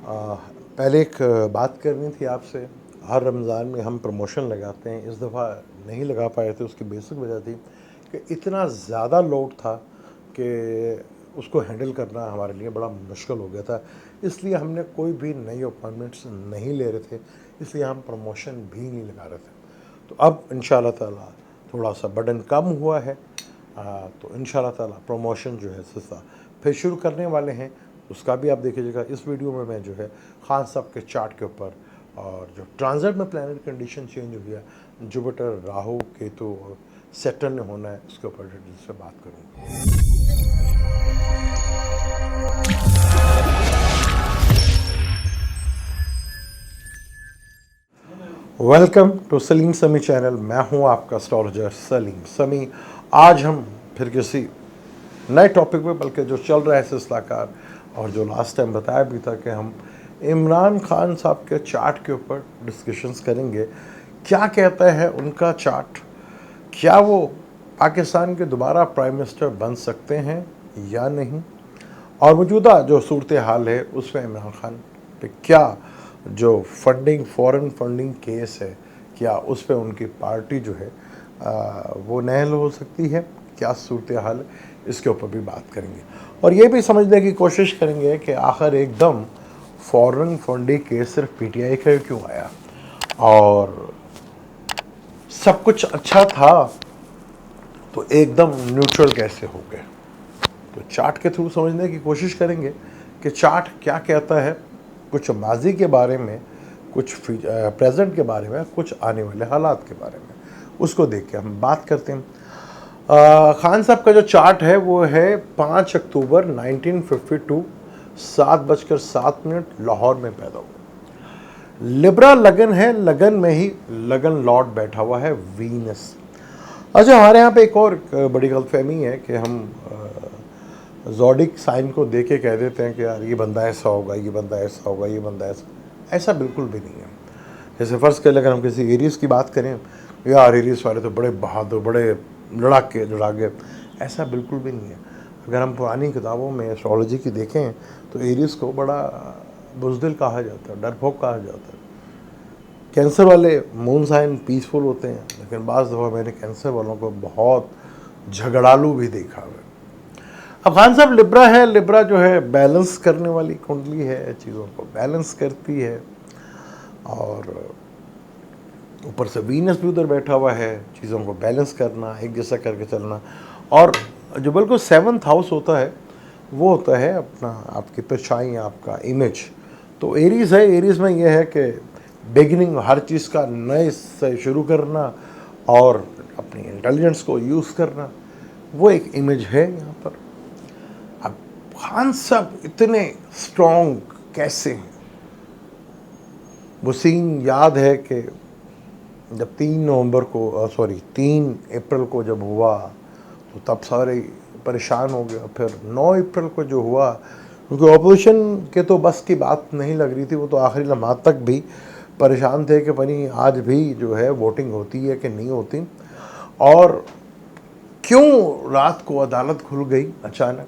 पहले एक बात करनी थी आपसे। हर रमज़ान में हम प्रमोशन लगाते हैं, इस दफ़ा नहीं लगा पाए थे। उसकी बेसिक वजह थी कि इतना ज़्यादा लोड था कि उसको हैंडल करना हमारे लिए बड़ा मुश्किल हो गया था। इसलिए हमने कोई भी नई अपॉइंटमेंट्स नहीं ले रहे थे, इसलिए हम प्रमोशन भी नहीं लगा रहे थे। तो अब इंशाल्लाह ताला थोड़ा सा बर्डन कम हुआ है, तो इंशाल्लाह ताला प्रमोशन जो है सिलसिला फिर शुरू करने वाले हैं। उसका भी आप देखिएगा। इस वीडियो में मैं जो है खान साहब के चार्ट के ऊपर और जो ट्रांजिट में प्लैनेट कंडीशन चेंज हुई है, जुपिटर, राहु, केतु और सैटर्न ने होना है, उसके ऊपर डिटेल से बात करूँगा। वेलकम टू सलीम समी चैनल। मैं हूं आपका एस्ट्रोलॉजर सलीम समी। आज हम फिर किसी नए टॉपिक पे, बल्कि जो चल रहा है सिलसिलाकार और जो लास्ट टाइम बताया भी था कि हम इमरान खान साहब के चार्ट के ऊपर डिस्कशंस करेंगे। क्या कहता है उनका चार्ट, क्या वो पाकिस्तान के दोबारा प्राइम मिनिस्टर बन सकते हैं या नहीं, और मौजूदा जो सूरत हाल है उसमें इमरान खान पे क्या जो फंडिंग, फॉरेन फंडिंग केस है, क्या उस पर उनकी पार्टी जो है वो नहल हो सकती है, क्या सूरत हाल है, इसके ऊपर भी बात करेंगे। और ये भी समझने की कोशिश करेंगे कि आखिर एकदम फॉरेन फंडिंग केस सिर्फ पीटीआई का क्यों आया, और सब कुछ अच्छा था तो एकदम न्यूट्रल कैसे हो गए। तो चार्ट के थ्रू समझने की कोशिश करेंगे कि चार्ट क्या कहता है, कुछ माजी के बारे में, कुछ प्रेजेंट के बारे में, कुछ आने वाले हालात के बारे में। उसको देख के हम बात करते हैं। खान साहब का जो चार्ट है वो है 5 अक्टूबर 1952, 7:07 लाहौर में पैदा हुआ। लिब्रा लगन है, लगन में ही लगन लॉर्ड बैठा हुआ है, वीनस। अच्छा, हमारे यहाँ पे एक और बड़ी गलतफहमी है कि हम ज़ोडिक साइन को देख के कह देते हैं कि यार ये बंदा ऐसा होगा, ये बंदा ऐसा होगा, ये बंदा ऐसा बिल्कुल भी नहीं है। जैसे फ़र्ज़ कर लें, अगर हम किसी एरीज़ की बात करें, यार एरीज़ वाले तो बड़े बहादुर, बड़े लड़ाके, ऐसा बिल्कुल भी नहीं है। अगर हम पुरानी किताबों में एस्ट्रोलॉजी की देखें तो एरीज़ को बड़ा बुज़दिल कहा जाता है, डरपोक कहा जाता है। कैंसर वाले मून साइन पीसफुल होते हैं, लेकिन बाज़ दफ़ा मैंने कैंसर वालों को बहुत झगड़ालू भी देखा है। अब खान साहब लिब्रा है, लिब्रा जो है बैलेंस करने वाली कुंडली है, चीज़ों को बैलेंस करती है, और ऊपर से वीनस भी उधर बैठा हुआ है, चीज़ों को बैलेंस करना, एक जैसा करके चलना। और जो बिल्कुल 7th हाउस होता है वो होता है अपना आपकी परछाई, आपका इमेज। तो एरीज़ है, एरीज़ में यह है कि बिगिनिंग, हर चीज़ का नए से शुरू करना और अपनी इंटेलिजेंस को यूज़ करना, वो एक इमेज है यहाँ पर। अब खान साहब इतने स्ट्रॉन्ग कैसे हैं? वो सीन याद है कि जब 3 अप्रैल को जब हुआ तो तब सारे परेशान हो गए। फिर 9 अप्रैल को जो हुआ, क्योंकि ऑपोजिशन के तो बस की बात नहीं लग रही थी, वो तो आखिरी लम्हात तक भी परेशान थे कि पनी आज भी जो है वोटिंग होती है कि नहीं होती, और क्यों रात को अदालत खुल गई अचानक,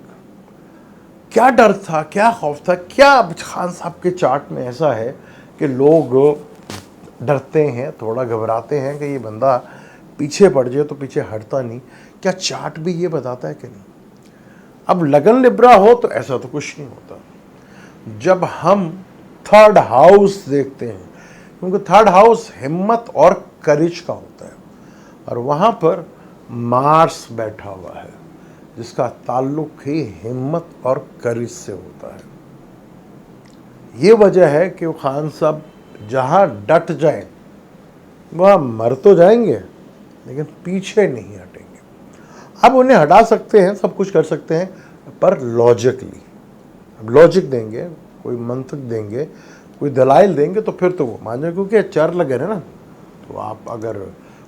क्या डर था, क्या खौफ था, क्या खान साहब के चार्ट में ऐसा है कि लोग डरते हैं, थोड़ा घबराते हैं कि ये बंदा पीछे पड़ जाए तो पीछे हटता नहीं। क्या चार्ट भी ये बताता है कि नहीं? अब लगन लिब्रा हो तो ऐसा तो कुछ नहीं होता। जब हम 3rd हाउस देखते हैं, क्योंकि 3rd हाउस हिम्मत और करेज का होता है, और वहाँ पर मार्स बैठा हुआ है जिसका ताल्लुक ही हिम्मत और करेज से होता है। ये वजह है कि वो खान साहब जहाँ डट जाएं वहाँ मर तो जाएंगे लेकिन पीछे नहीं हटेंगे। अब उन्हें हटा सकते हैं, सब कुछ कर सकते हैं, पर लॉजिकली। अब लॉजिक देंगे, कोई मंतक देंगे, कोई दलाइल देंगे तो फिर तो वो मान जाए, क्योंकि चर लगे है ना। तो आप अगर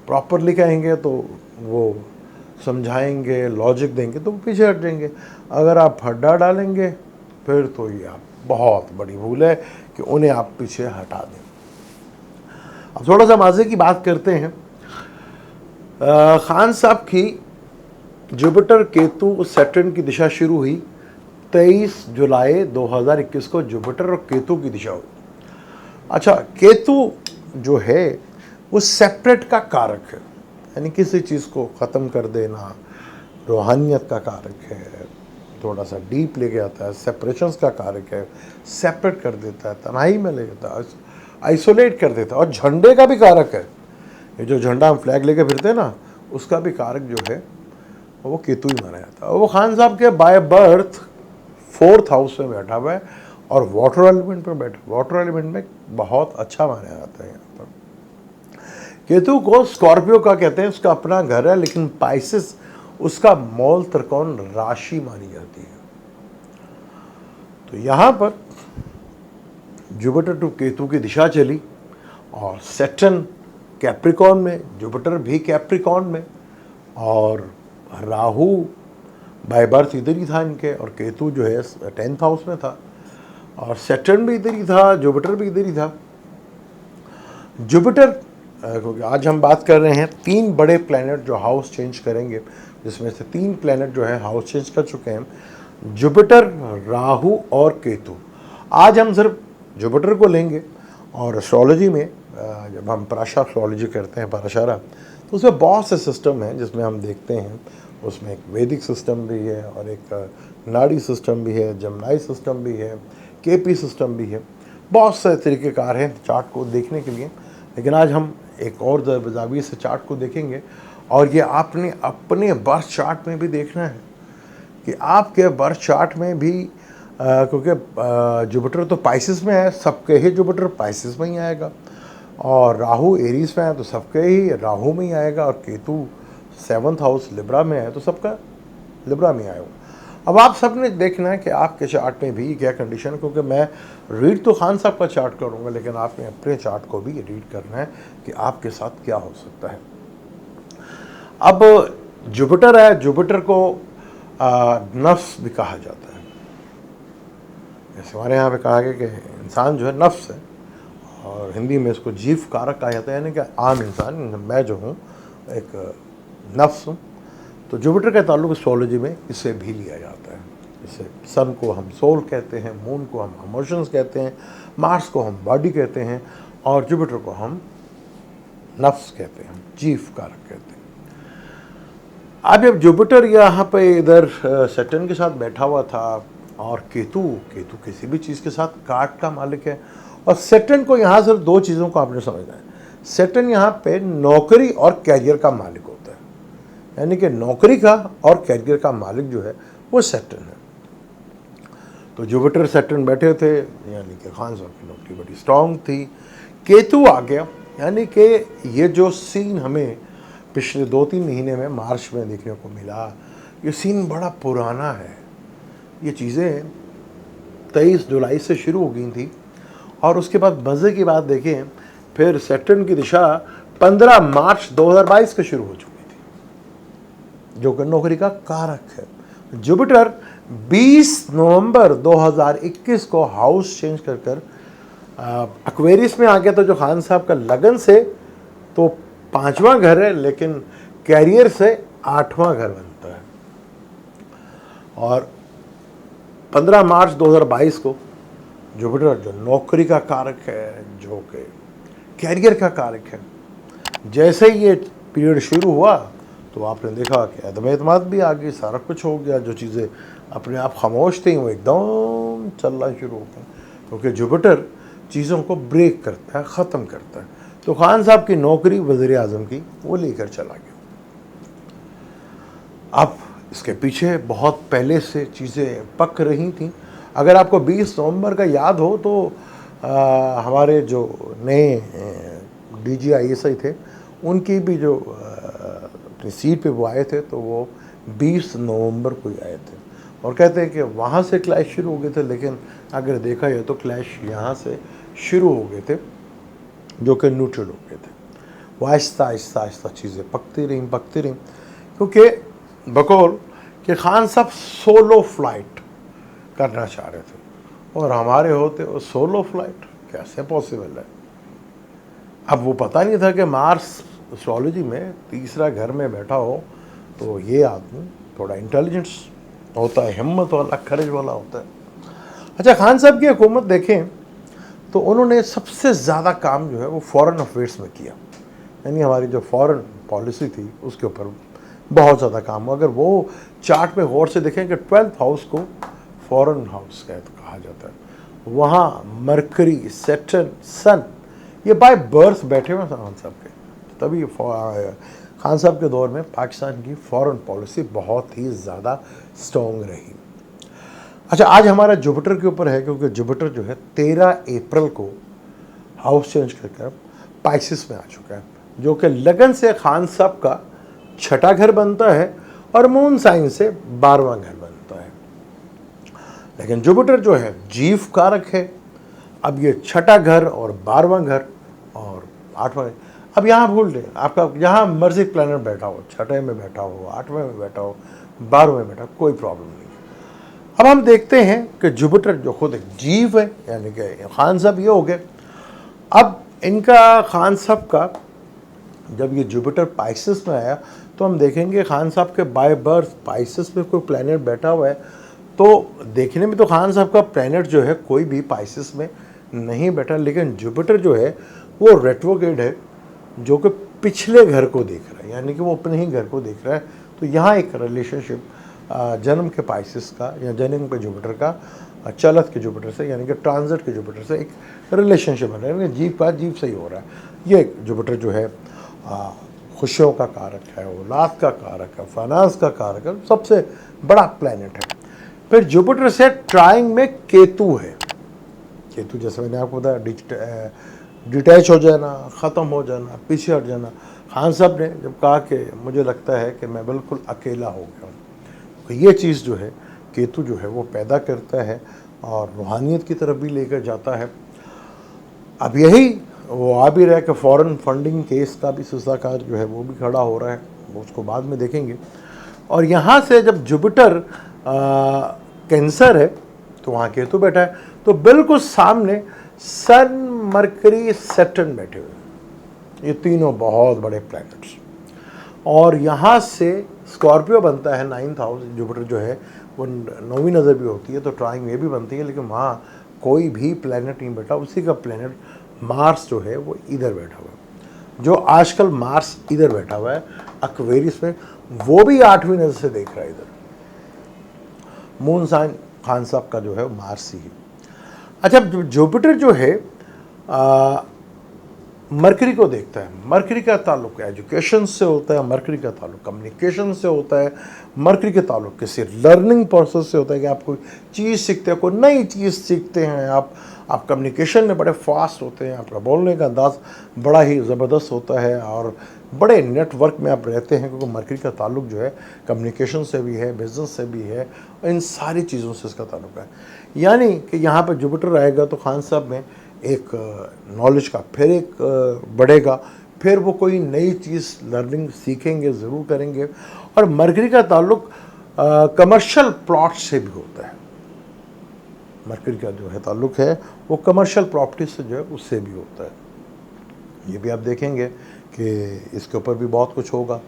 प्रॉपरली कहेंगे तो वो समझाएंगे, लॉजिक देंगे तो वो पीछे हट जाएंगे। अगर आप हड्डा डालेंगे फिर तो ये आप बहुत बड़ी भूल है कि उन्हें आप पीछे हटा दें। अब थोड़ा सा माजे की बात करते हैं। खान साहब की जुपिटर, केतु, सैटर्न की दिशा शुरू हुई 23 जुलाई 2021 को जुपिटर और केतु की दिशा हुई। अच्छा, केतु जो है वो सेपरेट का कारक है, यानी किसी चीज़ को ख़त्म कर देना, रूहानियत का कारक है, थोड़ा सा डीप लेके आता है, सेपरेशंस का कारक है, सेपरेट कर देता है, तन्हाई में ले जाता है, आइसोलेट कर देता है। और झंडे का भी कारक है, ये जो झंडा हम फ्लैग लेके फिरते हैं ना, उसका भी कारक जो है वो केतु ही माना जाता है। वो खान साहब के बाय बर्थ 4th हाउस में बैठा हुआ है और वाटर एलिमेंट पर बैठा। वाटर एलिमेंट में बहुत अच्छा माना जाता है। यहाँ पर केतु को स्कॉर्पियो का कहते हैं, उसका अपना घर है, लेकिन पाइसेस उसका मूल त्रिकोण राशि मानी जाती है। तो यहाँ पर जुपिटर टू केतु की दिशा चली और सैटर्न कैप्रिकॉन में, जुपिटर भी कैप्रिकॉन में, और राहु बाय बर्थ इधर ही था इनके, और केतु जो है 10th हाउस में था, और सैटर्न भी इधर ही था, जुपिटर भी इधर ही था। जुपिटर, क्योंकि आज हम बात कर रहे हैं 3 बड़े प्लैनेट जो हाउस चेंज करेंगे, जिसमें से 3 प्लैनेट जो है हाउस चेंज कर चुके हैं, जुपिटर, राहु और केतु। आज हम सिर्फ जुपिटर को लेंगे, और एस्ट्रोलॉजी में जब हम पराशर एस्ट्रोलॉजी करते हैं, पराशरा, तो उसमें बहुत से सिस्टम हैं जिसमें हम देखते हैं। उसमें एक वैदिक सिस्टम भी है, और एक नाड़ी सिस्टम भी है, जमनाई सिस्टम भी है, केपी सिस्टम भी है। बहुत से तरीक़ेकार हैं चार्ट को देखने के लिए, लेकिन आज हम एक और जाविये से चार्ट को देखेंगे। और ये आपने अपने बर्थ चार्ट में भी देखना है कि आपके बर्थ चार्ट में भी, क्योंकि जुपिटर तो पाइसिस में है, सबके ही जुपिटर पाइसिस में ही आएगा, और राहु एरीज में है तो सबके ही राहु में ही आएगा, और केतु 7th हाउस लिब्रा में है तो सबका लिब्रा में आएगा। अब आप सबने देखना है कि आपके चार्ट में भी क्या कंडीशन है, क्योंकि मैं रीड तो खान साहब का चार्ट करूँगा, लेकिन आपने अपने चार्ट को भी रीड करना है कि आपके साथ क्या हो सकता है। अब जुपिटर है, जुपिटर को नफ्स भी कहा जाता है। जैसे हमारे यहाँ पे कहा गया कि इंसान जो है नफ्स है, और हिंदी में इसको जीव कारक कहा जाता है, यानी कि आम इंसान, मैं जो हूँ एक नफ्स हूँ। तो जुपिटर का ताल्लुक एस्ट्रोलॉजी में इससे भी लिया जाता है। जैसे सन को हम सोल कहते हैं, मून को हम इमोशंस कहते हैं, मार्स को हम बॉडी कहते हैं, और जुपिटर को हम नफ्स कहते हैं, जीव कारक कहते हैं। अब जब जुपिटर यहाँ पे इधर सैटर्न के साथ बैठा हुआ था, और केतु किसी भी चीज़ के साथ काट का मालिक है, और सैटर्न को यहाँ सिर्फ 2 चीज़ों को आपने समझना है। सैटर्न यहाँ पे नौकरी और कैरियर का मालिक होता है, यानी कि नौकरी का और कैरियर का मालिक जो है वो सैटर्न है। तो जुपिटर सैटर्न बैठे थे, यानी कि खान साहब की नौकरी बड़ी स्ट्रांग थी। केतु आ गया, यानी कि ये जो सीन हमें पिछले 2-3 महीने में मार्च में देखने को मिला, ये सीन बड़ा पुराना है। ये चीज़ें 23 जुलाई से शुरू हो गई थी, और उसके बाद मज़े की बात देखें, फिर सैटर्न की दिशा 15 मार्च 2022 से शुरू हो चुकी थी, जो कि नौकरी का कारक है। जुपिटर 20 नवंबर 2021 को हाउस चेंज कर एक्वेरियस में आ गया था, जो खान साहब का लगन से तो 5वां घर है, लेकिन कैरियर से 8वां घर बनता है। और 15 मार्च 2022 को जुपिटर जो नौकरी का कारक है, जो कि कैरियर का कारक है, जैसे ही ये पीरियड शुरू हुआ तो आपने देखा कि अदम एतमाद भी आ गई, सारा कुछ हो गया। जो चीज़ें अपने आप खामोश थी वो एकदम चलना शुरू हो गई, क्योंकि जुपिटर चीज़ों को ब्रेक करता है, ख़त्म करता है। तो खान साहब की नौकरी वज़ीर आज़म की वो लेकर चला गया। अब इसके पीछे बहुत पहले से चीज़ें पक रही थी। अगर आपको 20 नवंबर का याद हो तो हमारे जो नए DGISI थे, उनकी भी जो अपनी सीट पे वो आए थे, तो वो 20 नवंबर को ही आए थे, और कहते हैं कि वहाँ से क्लैश शुरू हो गए थे। लेकिन अगर देखा जाए तो क्लैश यहाँ से शुरू हो गए थे, जो कि न्यूट्रल हो गए थे। वो आहिस्ता आहिस्ता आहिस्ता चीज़ें पकती रहीं, क्योंकि बकौल कि खान साहब सोलो फ्लाइट करना चाह रहे थे, और हमारे होते वो सोलो फ्लाइट कैसे पॉसिबल है। अब वो पता नहीं था कि मार्स एस्ट्रोलॉजी में 3रा घर में बैठा हो, तो ये आदमी थोड़ा इंटेलिजेंस होता है, हिम्मत वाला, करेज वाला होता है। अच्छा, खान साहब की हुकूमत देखें तो उन्होंने सबसे ज़्यादा काम जो है वो फॉरेन अफेयर्स में किया, यानी हमारी जो फॉरेन पॉलिसी थी उसके ऊपर बहुत ज़्यादा काम हुआ। अगर वो चार्ट में गौर से देखें कि 12th हाउस को फॉरेन हाउस कहा जाता है, वहाँ मरकरी, सैटर्न, सन ये बाय बर्थ बैठे हुए खान साहब के, तभी खान साहब के दौर में पाकिस्तान की फॉरेन पॉलिसी बहुत ही ज़्यादा स्ट्रॉन्ग रही। अच्छा, आज हमारा जुपिटर के ऊपर है, क्योंकि जुपिटर जो है 13 अप्रैल को हाउस चेंज करके पाइसिस में आ चुका है, जो कि लगन से खान साहब का छठा घर बनता है और मून साइन से 12वां घर बनता है। लेकिन जुपिटर जो है जीव कारक है। अब ये छठा घर और 12वां घर और 8वां, अब यहाँ भूल दें, आपका जहाँ मर्जी प्लैनेट बैठा हो, छठे में बैठा हो, 8वें में बैठा हो, 12वें में बैठा हो, कोई प्रॉब्लम नहीं। अब हम देखते हैं कि जुपिटर जो खुद एक जीव है, यानी कि खान साहब ये हो गए। अब इनका खान साहब का जब ये जुपिटर पाइसिस में आया तो हम देखेंगे खान साहब के बाय बर्थ पाइसिस में कोई प्लैनेट बैठा हुआ है, तो देखने में तो खान साहब का प्लैनेट जो है कोई भी पाइसिस में नहीं बैठा, लेकिन जुपिटर जो है वो रेट्रोग्रेड है, जो कि पिछले घर को देख रहा है, यानी कि वो अपने ही घर को देख रहा है। तो यहाँ एक रिलेशनशिप जन्म के पाइसिस का या जन्म के जुपिटर का चलत के जुपिटर से, यानी कि ट्रांजिट के जुपिटर से एक रिलेशनशिप बन रहा है, जीव का जीव से ही हो रहा है। ये जुपिटर जो है खुशियों का कारक है, औलाद का कारक है, फाइनेंस का कारक है, सबसे बड़ा प्लैनेट है। फिर जुपिटर से ट्राइंग में केतु है। केतु जैसे मैंने आपको बताया डिटैच हो जाना, ख़त्म हो जाना, पीछे हट जाना। खान साहब ने जब कहा कि मुझे लगता है कि मैं बिल्कुल अकेला हो गया हूँ, तो ये चीज़ जो है केतु जो है वो पैदा करता है और रूहानियत की तरफ भी लेकर जाता है। अब यही वो आ भी रहा है कि फॉरेन फंडिंग केस का भी सिलसिला जो है वो भी खड़ा हो रहा है, वो उसको बाद में देखेंगे। और यहाँ से जब जुपिटर कैंसर है तो वहाँ केतु बैठा है, तो बिल्कुल सामने सन, मरकरी, सैटर्न बैठे हुए, ये तीनों बहुत बड़े प्लैनेट्स। और यहाँ से स्कॉर्पियो बनता है 9th हाउस, जुपिटर जो है वो 9वीं नज़र भी होती है, तो ट्राइंग ये भी बनती है, लेकिन वहाँ कोई भी प्लैनेट नहीं बैठा। उसी का प्लैनेट मार्स जो है वो इधर बैठा हुआ है, जो आजकल मार्स इधर बैठा हुआ है एक्वेरियस में, वो भी 8वीं नज़र से देख रहा है इधर। मून साइन खान साहब का जो है मार्स ही है। अच्छा, जुपिटर जो है मरकरी को देखता है। मरकरी का ताल्लुक एजुकेशन से होता है, मरकरी का ताल्लुक कम्युनिकेशन से होता है, मरकरी के ताल्लुक किसी लर्निंग प्रोसेस से होता है कि आप कोई चीज़ सीखते हैं, कोई नई चीज़ सीखते हैं, आप कम्युनिकेशन में बड़े फास्ट होते हैं, आपका बोलने का अंदाज बड़ा ही ज़बरदस्त होता है और बड़े नेटवर्क में आप रहते हैं, क्योंकि मरकरी का ताल्लुक जो है कम्युनिकेशन से भी है, बिजनेस से भी है, इन सारी चीज़ों से इसका ताल्लुक है। यानी कि यहाँ पर जुपिटर आएगा तो खान साहब में एक नॉलेज का फिर एक बढ़ेगा, फिर वो कोई नई चीज़ लर्निंग सीखेंगे, ज़रूर करेंगे। और मरकरी का ताल्लुक कमर्शियल प्लॉट से भी होता है। मरकरी का जो है ताल्लुक है वो कमर्शियल प्रॉपर्टी से जो है उससे भी होता है। ये भी आप देखेंगे कि इसके ऊपर भी बहुत कुछ होगा,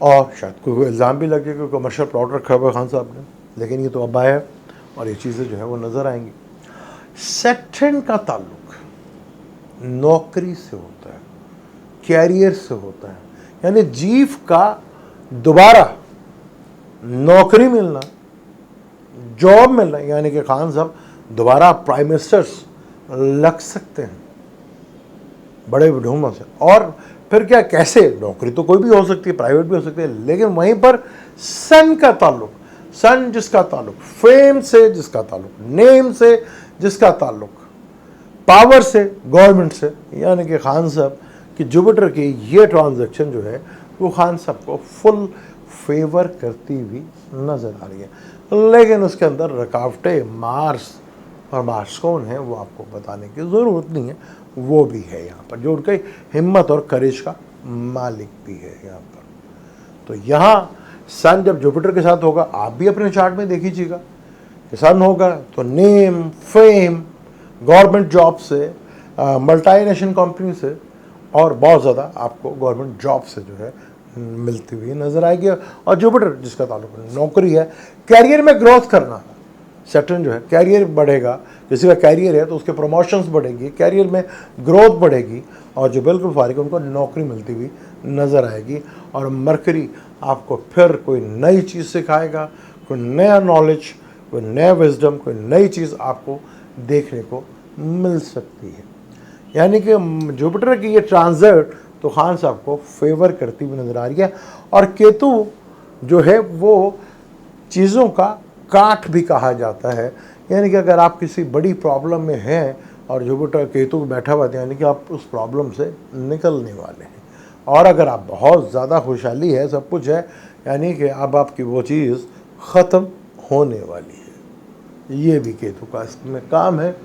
और शायद कोई इल्ज़ाम भी लगे कि कमर्शियल प्लॉट रखा हुआ है खान साहब ने, लेकिन ये तो अब आया और ये चीज़ें जो है वो नज़र आएंगी। सैटर्न का ताल्लुक नौकरी से होता है, कैरियर से होता है, यानी जीव का दोबारा नौकरी मिलना, जॉब मिलना, यानी कि खान साहब दोबारा प्राइम मिनिस्टर्स लग सकते हैं बड़े ढूंढों से। और फिर क्या, कैसे, नौकरी तो कोई भी हो सकती है, प्राइवेट भी हो सकती है, लेकिन वहीं पर सन का ताल्लुक, सन जिसका ताल्लुक फेम से, जिसका ताल्लुक नेम से, जिसका ताल्लुक पावर से, गवर्नमेंट से, यानी कि खान साहब कि जुपिटर की ये ट्रांजैक्शन जो है वो खान साहब को फुल फेवर करती हुई नज़र आ रही है। लेकिन उसके अंदर रुकावटें मार्स, और मार्स कौन है वो आपको बताने की ज़रूरत नहीं है, वो भी है यहाँ पर, जो उनकी हिम्मत और करेज का मालिक भी है यहाँ पर। तो यहाँ सन जब जुपिटर के साथ होगा, आप भी अपने चार्ट में देख लीजिएगा कि सन होगा तो नेम, फेम, गवर्नमेंट जॉब से, मल्टीनेशनल कंपनी से, और बहुत ज़्यादा आपको गवर्नमेंट जॉब से जो है मिलती हुई नज़र आएगी। और जुपिटर जिसका ताल्लुक नौकरी है, कैरियर में ग्रोथ करना, सैटर्न जो है कैरियर बढ़ेगा, किसी का कैरियर है तो उसके प्रमोशंस बढ़ेगी, कैरियर में ग्रोथ बढ़ेगी, और जो बिल्कुल फारिग उनको नौकरी मिलती हुई नज़र आएगी। और मरकरी आपको फिर कोई नई चीज़ सिखाएगा, कोई नया नॉलेज, कोई नया विजडम, कोई नई चीज़ आपको देखने को मिल सकती है। यानी कि जुपिटर की ये ट्रांजिट तो खान साहब को फेवर करती हुई नज़र आ रही है। और केतु जो है वो चीज़ों का काठ भी कहा जाता है, यानी कि अगर आप किसी बड़ी प्रॉब्लम में हैं और जुपिटर केतु बैठा हुआ है, यानी कि आप उस प्रॉब्लम से निकलने वाले हैं। और अगर आप बहुत ज़्यादा खुशहाली है, सब कुछ है, यानी कि अब आपकी वो चीज़ ख़त्म होने वाली है। ये भी केतु का इसमें काम है।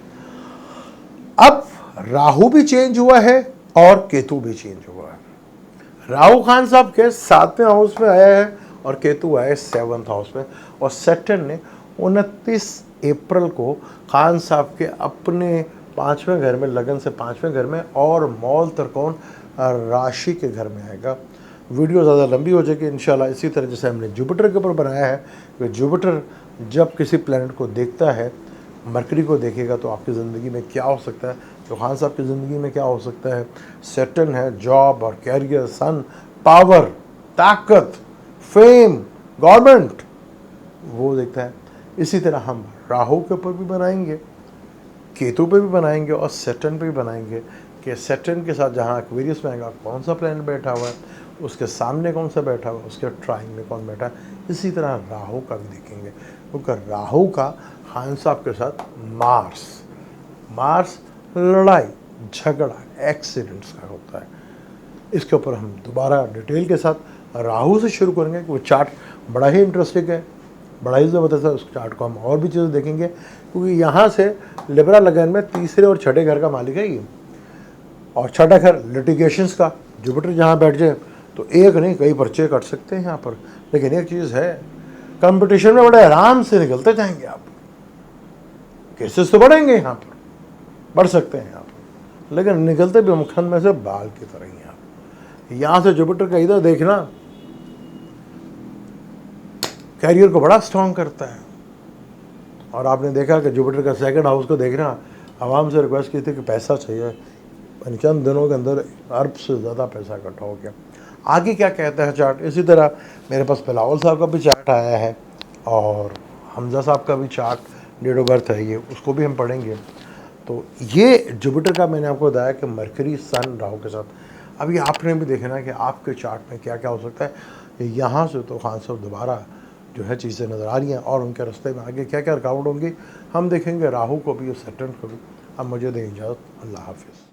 अब राहु भी चेंज हुआ है और केतु भी चेंज हुआ है। राहु खान साहब के 7वें हाउस में आया है और केतु आया 7th हाउस में। और सैटर्न ने 29 अप्रैल को खान साहब के अपने 5वें घर में, लगन से 5वें घर में और मौल त्रिकोण राशि के घर में आएगा। वीडियो ज़्यादा लंबी हो जाएगी इंशाल्लाह। इसी तरह जैसे हमने जुपिटर के ऊपर बनाया है कि जुपिटर जब किसी प्लैनेट को देखता है, मरकरी को देखेगा तो आपकी ज़िंदगी में क्या हो सकता है, तो खान साहब की ज़िंदगी में क्या हो सकता है। सैटर्न है जॉब और कैरियर, सन, पावर, ताकत, फेम, गवर्नमेंट, वो देखता है। इसी तरह हम राहु के ऊपर भी बनाएंगे, केतु पे भी बनाएंगे और सैटर्न पे भी बनाएंगे कि सैटर्न के साथ जहाँ एक्वेरियस में आएगा कौन सा प्लैनेट बैठा हुआ है, उसके सामने कौन सा बैठा हुआ है, उसके ट्राइंग में कौन बैठा है। इसी तरह राहु का भी देखेंगे, क्योंकि राहु का खान साहब के साथ मार्स लड़ाई झगड़ा एक्सीडेंट्स का होता है। इसके ऊपर हम दोबारा डिटेल के साथ राहु से शुरू करेंगे, वो चार्ट बड़ा ही इंटरेस्टिंग है, बड़ा ही ज़बरदस्त है। उस चार्ट को हम और भी चीज़ें देखेंगे, क्योंकि यहाँ से लिब्रा लगन में तीसरे और छठे घर का मालिक है ये। और छठा घर लिटिगेशंस का, जुपिटर जहाँ बैठ जाए तो एक नहीं कई पर्चे कट सकते हैं यहाँ पर। लेकिन एक चीज़ है, कंपटीशन में बड़े आराम से निकलते जाएंगे आप, केसेस तो बढ़ेंगे यहाँ पर, बढ़ सकते हैं यहाँ पर, लेकिन निकलते भी मुखन में से बाल की तरह ही आप। यहाँ से जुपिटर का इधर देखना कैरियर को बड़ा स्ट्रॉन्ग करता है। और आपने देखा कि जुपिटर का 2nd हाउस को देखना, आवाम से रिक्वेस्ट की थी कि पैसा चाहिए, चंद दिनों के अंदर अरब से ज़्यादा पैसा इकट्ठा हो गया। आगे क्या कहता है चार्ट, इसी तरह मेरे पास बिलावल साहब का भी चार्ट आया है और हमजा साहब का भी चार्ट, डेट ऑफ बर्थ है ये, उसको भी हम पढ़ेंगे। तो ये जुपिटर का मैंने आपको बताया कि मरकरी सन राहु के साथ। अभी आपने भी देखना है कि आपके चार्ट में क्या क्या हो सकता है। यहाँ से तो खान साहब दोबारा जो है चीज़ें नज़र आ रही हैं, और उनके रास्ते में आगे क्या क्या रुकावट होंगी हम देखेंगे, राहु को भी और सैटर्न को भी। अब मुझे दें इजाज़त, अल्लाह हाफिज़।